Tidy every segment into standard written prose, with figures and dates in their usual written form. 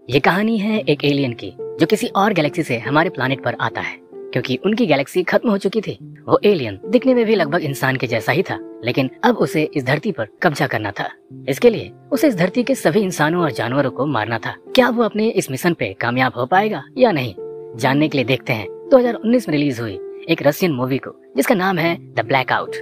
ये कहानी है एक एलियन की जो किसी और गैलेक्सी से हमारे प्लानेट पर आता है। क्योंकि उनकी गैलेक्सी खत्म हो चुकी थी, वो एलियन दिखने में भी लगभग इंसान के जैसा ही था, लेकिन अब उसे इस धरती पर कब्जा करना था। इसके लिए उसे इस धरती के सभी इंसानों और जानवरों को मारना था। क्या वो अपने इस मिशन पे कामयाब हो पाएगा या नहीं, जानने के लिए देखते हैं 2019 में रिलीज हुई एक रशियन मूवी को जिसका नाम है द ब्लैकआउट।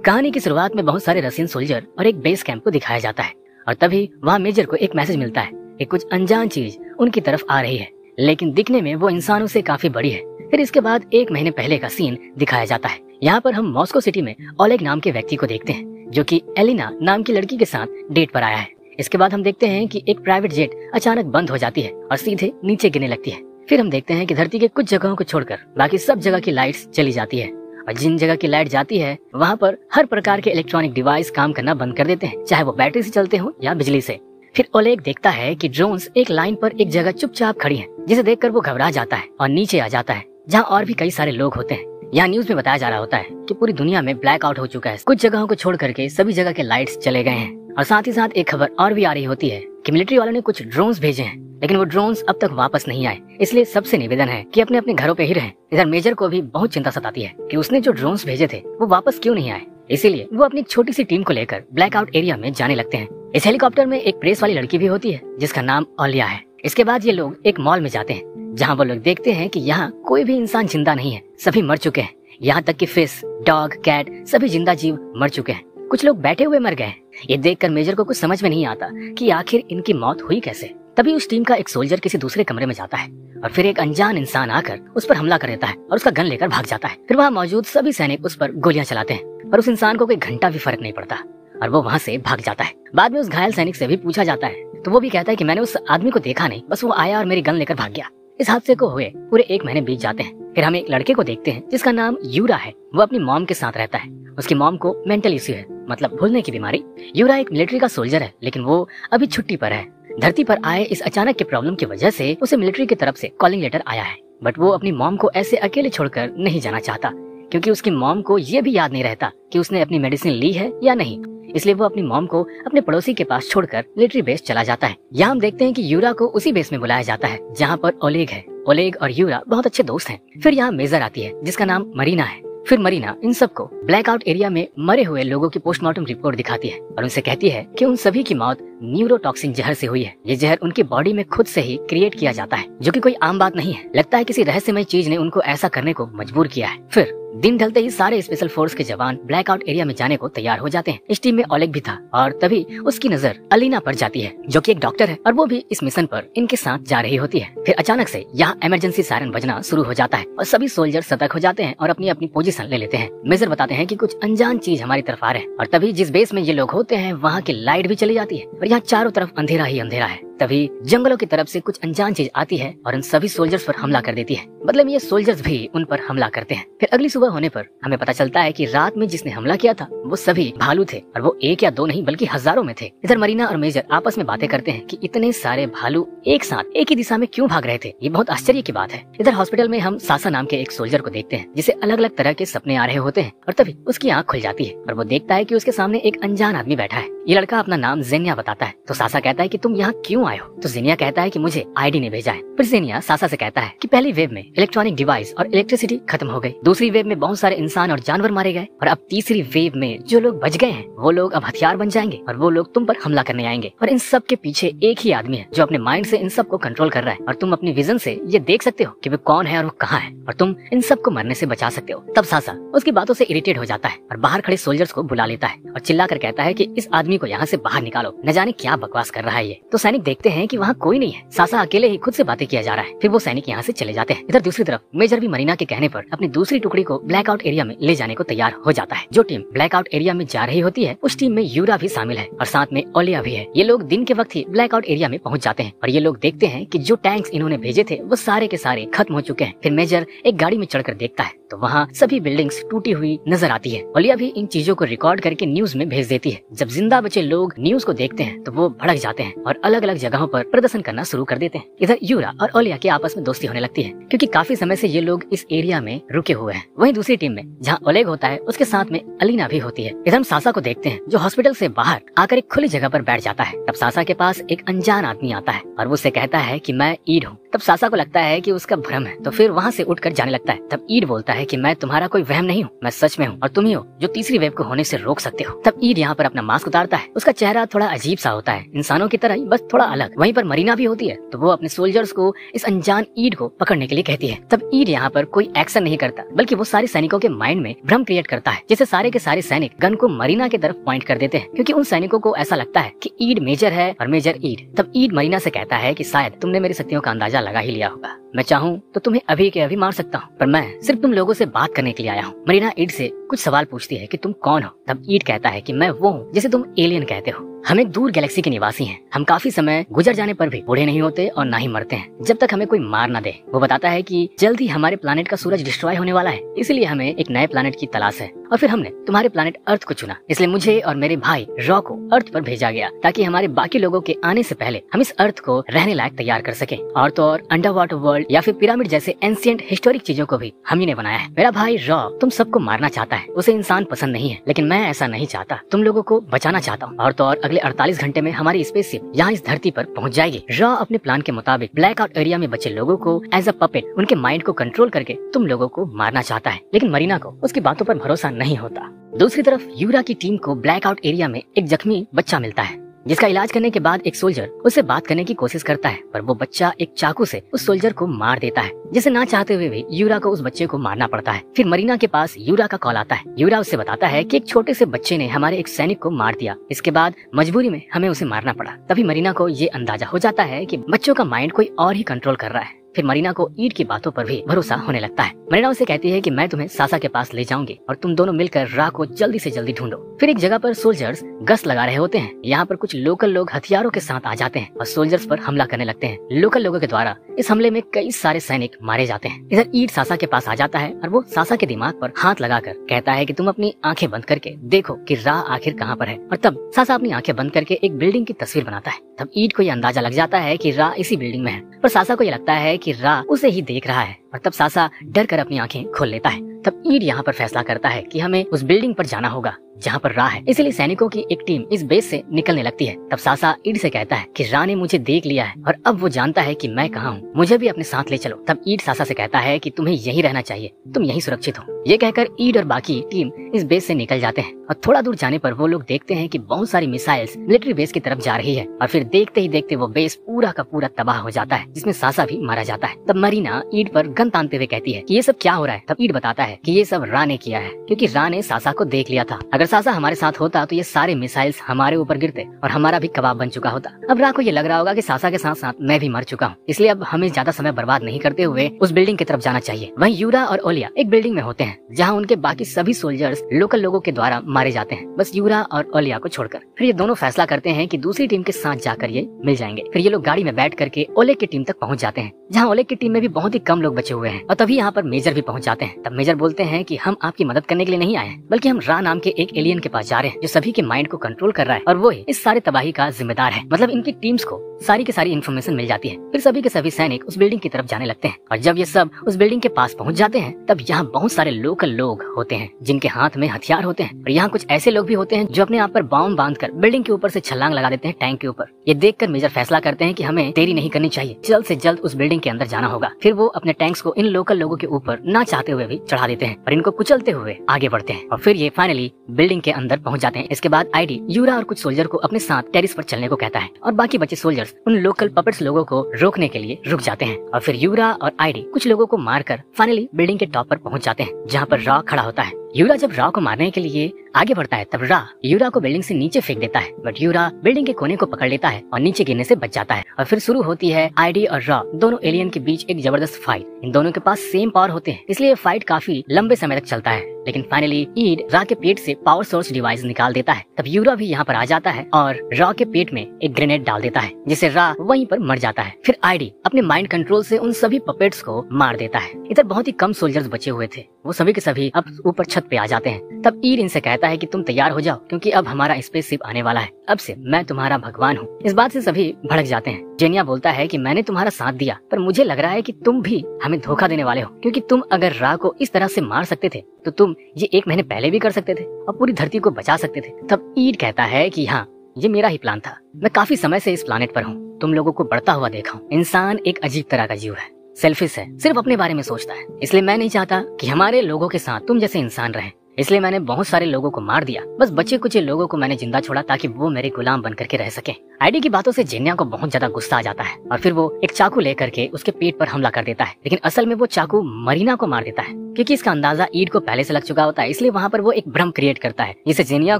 कहानी की शुरुआत में बहुत सारे रशियन सोल्जर और एक बेस कैंप को दिखाया जाता है और तभी वहाँ मेजर को एक मैसेज मिलता है कि कुछ अनजान चीज उनकी तरफ आ रही है, लेकिन दिखने में वो इंसानों से काफी बड़ी है। फिर इसके बाद 1 महीने पहले का सीन दिखाया जाता है। यहाँ पर हम मॉस्को सिटी में ओलेग नाम के व्यक्ति को देखते हैं जो कि एलिना नाम की लड़की के साथ डेट पर आया है। इसके बाद हम देखते हैं कि एक प्राइवेट जेट अचानक बंद हो जाती है और सीधे नीचे गिरने लगती है। फिर हम देखते हैं कि धरती के कुछ जगहों को छोड़कर बाकी सब जगह की लाइट्स चली जाती है और जिन जगह की लाइट जाती है वहाँ पर हर प्रकार के इलेक्ट्रॉनिक डिवाइस काम करना बंद कर देते हैं, चाहे वो बैटरी से चलते हो या बिजली से। फिर ओलेग देखता है कि ड्रोन्स एक लाइन पर एक जगह चुपचाप खड़ी हैं, जिसे देखकर वो घबरा जाता है और नीचे आ जाता है जहाँ और भी कई सारे लोग होते हैं। यहाँ न्यूज में बताया जा रहा होता है कि पूरी दुनिया में ब्लैकआउट हो चुका है, कुछ जगहों को छोड़ करके सभी जगह के लाइट्स चले गए हैं। और साथ ही साथ एक खबर और भी आ रही होती है कि मिलिट्री वालों ने कुछ ड्रोन्स भेजे हैं, लेकिन वो ड्रोन्स अब तक वापस नहीं आए। इसलिए सबसे निवेदन है कि अपने अपने घरों पे ही रहें। इधर मेजर को भी बहुत चिंता सताती है कि उसने जो ड्रोन्स भेजे थे वो वापस क्यों नहीं आए। इसीलिए वो अपनी एक छोटी सी टीम को लेकर ब्लैकआउट एरिया में जाने लगते हैं। इस हेलीकॉप्टर में एक प्रेस वाली लड़की भी होती है जिसका नाम ओलिया है। इसके बाद ये लोग एक मॉल में जाते हैं जहाँ वो लोग देखते हैं कि यहाँ कोई भी इंसान जिंदा नहीं है, सभी मर चुके हैं। यहाँ तक कि फिश, डॉग, कैट सभी जिंदा जीव मर चुके हैं। कुछ लोग बैठे हुए मर गए हैं। ये देखकर मेजर को कुछ समझ में नहीं आता कि आखिर इनकी मौत हुई कैसे। तभी उस टीम का एक सोल्जर किसी दूसरे कमरे में जाता है और फिर एक अनजान इंसान आकर उस पर हमला कर देता है और उसका गन लेकर भाग जाता है। फिर वहाँ मौजूद सभी सैनिक उस पर गोलियां चलाते हैं पर उस इंसान को कोई घंटा भी फर्क नहीं पड़ता और वो वहाँ से भाग जाता है। बाद में उस घायल सैनिक से भी पूछा जाता है तो वो भी कहता है कि मैंने उस आदमी को देखा नहीं, बस वो आया और मेरी गन लेकर भाग गया। इस हादसे को हुए पूरे 1 महीने बीत जाते हैं। फिर हम एक लड़के को देखते हैं जिसका नाम यूरा है। वो अपनी मॉम के साथ रहता है। उसकी मॉम को मेंटल इश्यू है, मतलब भूलने की बीमारी। यूरा एक मिलिट्री का सोल्जर है, लेकिन वो अभी छुट्टी पर है। धरती पर आए इस अचानक के प्रॉब्लम की वजह से उसे मिलिट्री की तरफ से कॉलिंग लेटर आया है, बट वो अपनी मॉम को ऐसे अकेले छोड़कर नहीं जाना चाहता क्योंकि उसकी मॉम को ये भी याद नहीं रहता कि उसने अपनी मेडिसिन ली है या नहीं। इसलिए वो अपनी मॉम को अपने पड़ोसी के पास छोड़कर मिलिट्री बेस चला जाता है। यहाँ हम देखते हैं कि यूरा को उसी बेस में बुलाया जाता है जहाँ पर ओलेग है। ओलेग और यूरा बहुत अच्छे दोस्त हैं। फिर यहाँ मेजर आती है जिसका नाम मरीना है। फिर मरीना इन सबको ब्लैकआउट एरिया में मरे हुए लोगों की पोस्टमार्टम रिपोर्ट दिखाती है और उनसे कहती है कि उन सभी की मौत न्यूरोटॉक्सिन जहर से हुई है। ये जहर उनकी बॉडी में खुद से ही क्रिएट किया जाता है, जो कि कोई आम बात नहीं है। लगता है किसी रहस्यमय चीज ने उनको ऐसा करने को मजबूर किया है। फिर दिन ढलते ही सारे स्पेशल फोर्स के जवान ब्लैकआउट एरिया में जाने को तैयार हो जाते हैं। इस टीम में ओलेग भी था और तभी उसकी नजर अलीना पर जाती है जो कि एक डॉक्टर है और वो भी इस मिशन पर इनके साथ जा रही होती है। फिर अचानक से यहाँ इमरजेंसी सायरन बजना शुरू हो जाता है और सभी सोल्जर सतर्क हो जाते हैं और अपनी अपनी पोजीशन ले लेते हैं। मेजर बताते हैं कि कुछ अनजान चीज हमारी तरफ आ रहे हैं और तभी जिस बेस में ये लोग होते हैं वहाँ की लाइट भी चली जाती है और यहाँ चारों तरफ अंधेरा ही अंधेरा है। तभी जंगलों की तरफ से कुछ अनजान चीज आती है और उन सभी सोल्जर्स पर हमला कर देती है। मतलब ये सोल्जर्स भी उन पर हमला करते हैं। फिर अगली सुबह होने पर हमें पता चलता है कि रात में जिसने हमला किया था वो सभी भालू थे और वो 1 या 2 नहीं बल्कि हजारों में थे। इधर मरीना और मेजर आपस में बातें करते हैं कि इतने सारे भालू एक साथ एक ही दिशा में क्यों भाग रहे थे, ये बहुत आश्चर्य की बात है। इधर हॉस्पिटल में हम सासा नाम के एक सोल्जर को देखते हैं जिसे अलग अलग तरह के सपने आ रहे होते हैं और तभी उसकी आंख खुल जाती है और वो देखता है कि उसके सामने एक अनजान आदमी बैठा है। ये लड़का अपना नाम जेनिया बताता है तो सासा कहता है कि तुम यहाँ क्यों आए हो। तो जेनिया कहता है कि मुझे आईडी ने भेजा है। फिर जेनिया सासा से कहता है कि पहली वेव में इलेक्ट्रॉनिक डिवाइस और इलेक्ट्रिसिटी खत्म हो गई, दूसरी वेव में बहुत सारे इंसान और जानवर मारे गए और अब तीसरी वेव में जो लोग बच गए हैं वो लोग अब हथियार बन जाएंगे और वो लोग तुम पर हमला करने आएंगे और इन सब के पीछे एक ही आदमी है जो अपने माइंड से इन सब को कंट्रोल कर रहा है और तुम अपनी विजन से ये देख सकते हो कि वो कौन है और वो कहाँ है और तुम इन सब को मरने से बचा सकते हो। तब सासा उसकी बातों से इरिटेट हो जाता है और बाहर खड़े सोल्जर्स को बुला लेता है और चिल्लाकर कहता है कि इस आदमी को यहाँ से बाहर निकालो, न जाने क्या बकवास कर रहा है ये। तो सैनिक देखते हैं कि वहाँ कोई नहीं है, सासा अकेले ही खुद से बातें किया जा रहा है। फिर वो सैनिक यहाँ से चले जाते हैं। इधर दूसरी तरफ मेजर भी मरीना के कहने पर अपनी दूसरी टुकड़ी को ब्लैकआउट एरिया में ले जाने को तैयार हो जाता है। जो टीम ब्लैकआउट एरिया में जा रही होती है उस टीम में यूरा भी शामिल है और साथ में ओलिया भी है। ये लोग दिन के वक्त ही ब्लैकआउट एरिया में पहुंच जाते हैं और ये लोग देखते हैं कि जो टैंक्स इन्होंने भेजे थे वो सारे के सारे खत्म हो चुके हैं। फिर मेजर एक गाड़ी में चढ़कर देखता है तो वहाँ सभी बिल्डिंग्स टूटी हुई नजर आती है। ओलिया भी इन चीजों को रिकॉर्ड करके न्यूज में भेज देती है। जब जिंदा बचे लोग न्यूज को देखते हैं तो वो भड़क जाते हैं और अलग अलग जगहों पर प्रदर्शन करना शुरू कर देते हैं। इधर यूरा और ओलिया की आपस में दोस्ती होने लगती है, क्योंकि काफी समय से ये लोग इस एरिया में रुके हुए हैं। वहीं दूसरी टीम में जहाँ ओलेग होता है, उसके साथ में अलीना भी होती है। इधर हम सासा को देखते हैं, जो हॉस्पिटल से बाहर आकर एक खुली जगह पर बैठ जाता है। तब सासा के पास एक अनजान आदमी आता है और वो उससे कहता है कि मैं ईड हूँ। तब सासा को लगता है कि उसका भ्रम है, तो फिर वहाँ से उठकर जाने लगता है। तब ईड बोलता है कि मैं तुम्हारा कोई वहम नहीं हूँ, मैं सच में हूँ और तुम ही हो जो तीसरी वेव को होने से रोक सकते हो। तब ईड यहाँ पर अपना मास्क उतारता है। उसका चेहरा थोड़ा अजीब सा होता है, इंसानों की तरह ही, बस थोड़ा अलग। वहीं पर मरीना भी होती है, तो वो अपने सोल्जर्स को इस अनजान ईड को पकड़ने के लिए कहती है। तब ईड यहाँ पर कोई एक्शन नहीं करता, बल्कि वो सारे सैनिकों के माइंड में भ्रम क्रिएट करता है, जिससे सारे के सारे सैनिक गन को मरीना की तरफ पॉइंट कर देते हैं, क्योंकि उन सैनिकों को ऐसा लगता है कि ईड मेजर है और मेजर ईड। तब ईड मरीना से कहता है कि शायद तुमने मेरी शक्तियों का अंदाजा लगा ही लिया होगा, मैं चाहूँ तो तुम्हें अभी के अभी मार सकता हूँ, पर मैं सिर्फ तुम लोगों से बात करने के लिए आया हूँ। मरीना ईड से कुछ सवाल पूछती है कि तुम कौन हो। तब ईड कहता है कि मैं वो हूँ जिसे तुम एलियन कहते हो। हम एक दूर गैलेक्सी के निवासी हैं। हम काफी समय गुजर जाने पर भी बूढ़े नहीं होते और ना ही मरते हैं, जब तक हमें कोई मार ना दे। वो बताता है कि जल्द ही हमारे प्लानेट का सूरज डिस्ट्रॉय होने वाला है, इसलिए हमें एक नए प्लानेट की तलाश है और फिर हमने तुम्हारे प्लानेट अर्थ को चुना। इसलिए मुझे और मेरे भाई रॉ को अर्थ पर भेजा गया, ताकि हमारे बाकी लोगों के आने से पहले हम इस अर्थ को रहने लायक तैयार कर सके। और तो और अंडर वाटर वर्ल्ड या फिर पिरामिड जैसे एंशिएंट हिस्टोरिक चीजों को भी हम ही ने बनाया है। मेरा भाई रॉ तुम सबको मारना चाहता है, उसे इंसान पसंद नहीं है, लेकिन मैं ऐसा नहीं चाहता, तुम लोगों को बचाना चाहता हूँ। और तो और अगले 48 घंटे में हमारी स्पेसशिप यहाँ इस धरती पर पहुँच जाएगी। रॉ अपने प्लान के मुताबिक ब्लैकआउट एरिया में बचे लोगों को एज अ पपेट, उनके माइंड को कंट्रोल करके तुम लोगों को मारना चाहता है, लेकिन मरीना को उसकी बातों पर भरोसा नहीं होता। दूसरी तरफ यूरा की टीम को ब्लैकआउट एरिया में एक जख्मी बच्चा मिलता है, जिसका इलाज करने के बाद एक सोल्जर उससे बात करने की कोशिश करता है, पर वो बच्चा एक चाकू से उस सोल्जर को मार देता है, जिसे ना चाहते हुए भी यूरा को उस बच्चे को मारना पड़ता है। फिर मरीना के पास यूरा का कॉल आता है। यूरा उससे बताता है कि एक छोटे से बच्चे ने हमारे एक सैनिक को मार दिया, इसके बाद मजबूरी में हमें उसे मारना पड़ा। तभी मरीना को ये अंदाजा हो जाता है कि बच्चों का माइंड कोई और ही कंट्रोल कर रहा है। फिर मरीना को ईड की बातों पर भी भरोसा होने लगता है। मरीना उसे कहती है कि मैं तुम्हें सासा के पास ले जाऊंगी और तुम दोनों मिलकर रा को जल्दी से जल्दी ढूंढो। फिर एक जगह पर सोल्जर्स गश्त लगा रहे होते हैं। यहाँ पर कुछ लोकल लोग हथियारों के साथ आ जाते हैं और सोल्जर्स पर हमला करने लगते हैं। लोकल लोगों के द्वारा इस हमले में कई सारे सैनिक मारे जाते हैं। इधर ईड सासा के पास आ जाता है और वो सासा के दिमाग पर हाथ लगाकर कहता है कि तुम अपनी आंखें बंद करके देखो कि रा आखिर कहाँ पर है। और तब सासा अपनी आंखें बंद करके एक बिल्डिंग की तस्वीर बनाता है। तब ईड को ये अंदाजा लग जाता है कि रा इसी बिल्डिंग में है, पर सासा को ये लगता है कि रा उसे ही देख रहा है और तब सासा डर कर अपनी आंखें खोल लेता है। तब ईड यहाँ पर फैसला करता है कि हमें उस बिल्डिंग पर जाना होगा जहाँ पर रा है, इसलिए सैनिकों की एक टीम इस बेस से निकलने लगती है। तब सासा ईड से कहता है कि रा ने मुझे देख लिया है और अब वो जानता है कि मैं कहाँ हूँ, मुझे भी अपने साथ ले चलो। तब ईड सासा से कहता है कि तुम्हें यही रहना चाहिए, तुम यही सुरक्षित हो। ये कहकर ईड और बाकी टीम इस बेस से निकल जाते हैं और थोड़ा दूर जाने पर वो लोग देखते हैं कि बहुत सारी मिसाइल्स मिलिट्री बेस की तरफ जा रही है और फिर देखते ही देखते वो बेस पूरा का पूरा तबाह हो जाता है, जिसमें सासा भी मारा जाता है। तब मरीना ईड पर गन तानते हुए कहती है कि ये सब क्या हो रहा है। तब ईड बताता है कि ये सब रा ने किया है, क्योंकि रा ने सासा को देख लिया था। अगर सासा हमारे साथ होता तो ये सारे मिसाइल्स हमारे ऊपर गिरते और हमारा भी कबाब बन चुका होता। अब रा को ये लग रहा होगा कि सासा के साथ साथ मैं भी मर चुका हूँ, इसलिए अब हमें ज्यादा समय बर्बाद नहीं करते हुए उस बिल्डिंग की तरफ जाना चाहिए। वहीं यूरा और ओलिया एक बिल्डिंग में होते हैं जहाँ उनके बाकी सभी सोल्जर्स लोकल लोगों के द्वारा मारे जाते हैं, बस यूरा और ओलिया को छोड़कर। फिर ये दोनों फैसला करते हैं कि दूसरी टीम के साथ जाकर ये मिल जाएंगे। फिर ये लोग गाड़ी में बैठ करके ओलेग की टीम तक पहुंच जाते हैं, जहाँ ओलेग की टीम में भी बहुत ही कम लोग बचे हुए हैं। और तभी यहाँ पर मेजर भी पहुंच जाते हैं। तब मेजर बोलते हैं कि हम आपकी मदद करने के लिए नहीं आए हैं, बल्कि हम रा नाम के एक एलियन के पास जा रहे हैं जो सभी के माइंड को कंट्रोल कर रहा है और वो ही इस सारे तबाही का जिम्मेदार है। मतलब इनकी टीम्स को सारी की सारी इन्फॉर्मेशन मिल जाती है। फिर सभी के सभी सैनिक उस बिल्डिंग की तरफ जाने लगते हैं और जब ये सब उस बिल्डिंग के पास पहुंच जाते हैं तब यहाँ बहुत सारे लोकल लोग होते हैं जिनके हाथ में हथियार होते हैं और यहाँ कुछ ऐसे लोग भी होते हैं जो अपने आप पर बॉम्ब बांधकर बिल्डिंग के ऊपर से छलांग लगा देते हैं टैंक के ऊपर। ये देखकर मेजर फैसला करते हैं कि हमें देरी नहीं करनी चाहिए, जल्द से जल्द उस बिल्डिंग के अंदर जाना होगा। फिर वो अपने टैंक्स को इन लोकल लोगों के ऊपर ना चाहते हुए भी चढ़ा देते हैं और इनको कुचलते हुए आगे बढ़ते हैं और फिर ये फाइनली बिल्डिंग के अंदर पहुंच जाते हैं। इसके बाद आईडी यूरा और कुछ सोल्जर को अपने साथ टेरिस पर चलने को कहता है और बाकी बचे सोल्जर्स उन लोकल पपेट्स लोगों को रोकने के लिए रुक जाते हैं और फिर यूरा और आईडी कुछ लोगों को मारकर फाइनली बिल्डिंग के टॉप पर पहुंच जाते हैं, जहाँ पर रॉ खड़ा होता है। यूरा जब रॉ को मारने के लिए आगे बढ़ता है तब रा यूरा को बिल्डिंग से नीचे फेंक देता है, बट यूरा बिल्डिंग के कोने को पकड़ लेता है और नीचे गिरने से बच जाता है। और फिर शुरू होती है आईडी और रॉ दोनों एलियन के बीच एक जबरदस्त फाइट। इन दोनों के पास सेम पावर होते हैं, इसलिए फाइट काफी लंबे समय तक चलता है। लेकिन फाइनली ईड रा के पेट से पावर सोर्स डिवाइस निकाल देता है। तब यूरा भी यहाँ पर आ जाता है और रॉ के पेट में एक ग्रेनेड डाल देता है, जिससे रा वहीं पर मर जाता है। फिर आईडी अपने माइंड कंट्रोल से उन सभी पपेट्स को मार देता है। इधर बहुत ही कम सोल्जर्स बचे हुए थे, वो सभी के सभी अब ऊपर छत वक्त पे आ जाते हैं। तब ईड इनसे कहता है कि तुम तैयार हो जाओ क्योंकि अब हमारा स्पेसशिप आने वाला है, अब से मैं तुम्हारा भगवान हूँ। इस बात से सभी भड़क जाते हैं। जेनिया बोलता है कि मैंने तुम्हारा साथ दिया, पर मुझे लग रहा है कि तुम भी हमें धोखा देने वाले हो, क्योंकि तुम अगर रा को इस तरह से मार सकते थे तो तुम ये 1 महीने पहले भी कर सकते थे और पूरी धरती को बचा सकते थे। तब ईड कहता है कि हाँ, ये मेरा ही प्लान था। मैं काफी समय से इस प्लानेट पर हूँ, तुम लोगों को बढ़ता हुआ देखा हूँ। इंसान एक अजीब तरह का जीव है, सेल्फिश है, सिर्फ अपने बारे में सोचता है। इसलिए मैं नहीं चाहता कि हमारे लोगों के साथ तुम जैसे इंसान रहें। इसलिए मैंने बहुत सारे लोगों को मार दिया, बस बचे कुछ लोगों को मैंने जिंदा छोड़ा ताकि वो मेरे गुलाम बन करके रह सके। आईडी की बातों से जेनिया को बहुत ज्यादा गुस्सा आ जाता है और फिर वो एक चाकू लेकर के उसके पेट पर हमला कर देता है। लेकिन असल में वो चाकू मरीना को मार देता है, क्योंकि इसका अंदाजा ईड को पहले से लग चुका होता है। इसलिए वहाँ पर वो एक भ्रम क्रिएट करता है, जिससे जेनिया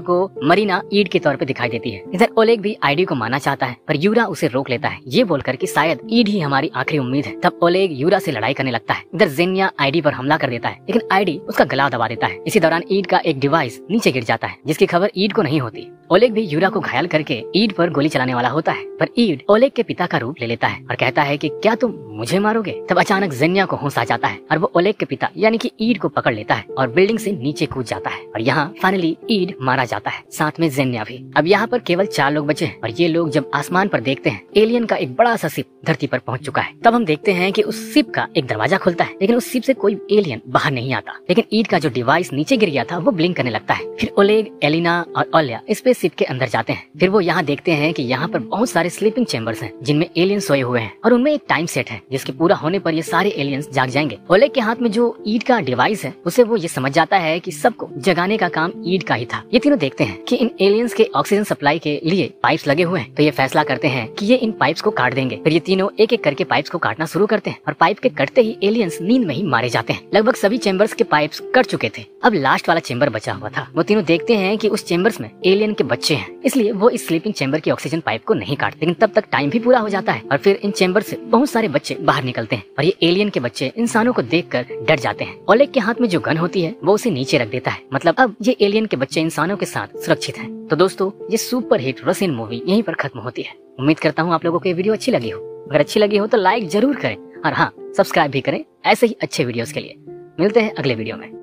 को मरीना ईड के तौर पे दिखाई देती है। इधर ओलेग भी आईडी को मारना चाहता है, पर यूरा उसे रोक लेता है, ये बोलकर कि शायद ईड ही हमारी आखिरी उम्मीद है। तब ओलेग यूरा से लड़ाई करने लगता है। इधर जेनिया आईडी पर हमला कर देता है, लेकिन आईडी उसका गला दबा देता है। इसी दौरान ईड का एक डिवाइस नीचे गिर जाता है, जिसकी खबर ईड को नहीं होती। ओलेग भी यूरा को घायल करके ईड पर गोली चलाने वाला होता है, पर ईड ओलेग के पिता का रूप ले लेता है और कहता है कि क्या तुम मुझे मारोगे। तब अचानक जेनिया को होश आ जाता है और वो ओलेग के पिता यानी कि ईड को पकड़ लेता है और बिल्डिंग से नीचे कूद जाता है। और यहाँ फाइनली ईड मारा जाता है, साथ में जेनिया भी। अब यहाँ पर केवल 4 लोग बचे हैं और ये लोग जब आसमान पर देखते हैं एलियन का एक बड़ा सा शिप धरती पर पहुंच चुका है। तब हम देखते हैं कि उस शिप का एक दरवाजा खुलता है, लेकिन उस शिप से कोई एलियन बाहर नहीं आता। लेकिन ईड का जो डिवाइस नीचे गिर गया था वो ब्लिंक करने लगता है। फिर ओलेग, एलिना और ओल्या स्पेस शिप के अंदर जाते हैं। फिर वो यहाँ देखते हैं कि यहाँ पर बहुत सारे स्लीपिंग चेम्बर्स हैं, जिनमें एलियन सोए हुए हैं और उनमें एक टाइम सेट है, जिसके पूरा होने पर ये सारे एलियंस जाग जाएंगे। ओलेग के हाथ में जो ईड का डिवाइस है उसे वो ये समझ जाता है कि सबको जगाने का काम ईड का ही था। ये तीनों देखते हैं कि इन एलियंस के ऑक्सीजन सप्लाई के लिए पाइप्स लगे हुए हैं, तो ये फैसला करते हैं कि ये इन पाइप्स को काट देंगे। फिर ये तीनों एक एक करके पाइप्स को काटना शुरू करते हैं और पाइप के कटते ही एलियंस नींद में ही मारे जाते हैं। लगभग सभी चेम्बर्स के पाइप्स कट चुके थे, अब लास्ट वाला चेम्बर बचा हुआ था। वो तीनों देखते हैं कि उस चेम्बर्स में एलियन के बच्चे हैं, इसलिए वो इस स्लीपिंग चेम्बर की ऑक्सीजन पाइप को नहीं काटते। लेकिन तब तक टाइम भी पूरा हो जाता है और फिर इन चेम्बर से बहुत सारे बच्चे बाहर निकलते हैं और ये एलियन के बच्चे इंसानों को देखकर डर जाते हैं। ओलेग के हाथ में जो गन होती है वो उसे नीचे रख देता है, मतलब अब ये एलियन के बच्चे इंसानों के साथ सुरक्षित हैं। तो दोस्तों, ये सुपर हिट रसियन मूवी यहीं पर खत्म होती है। उम्मीद करता हूँ आप लोगों को ये वीडियो अच्छी लगी हो। अगर अच्छी लगी हो तो लाइक जरूर करें और हाँ, सब्सक्राइब भी करें ऐसे ही अच्छे वीडियोस के लिए। मिलते हैं अगले वीडियो में।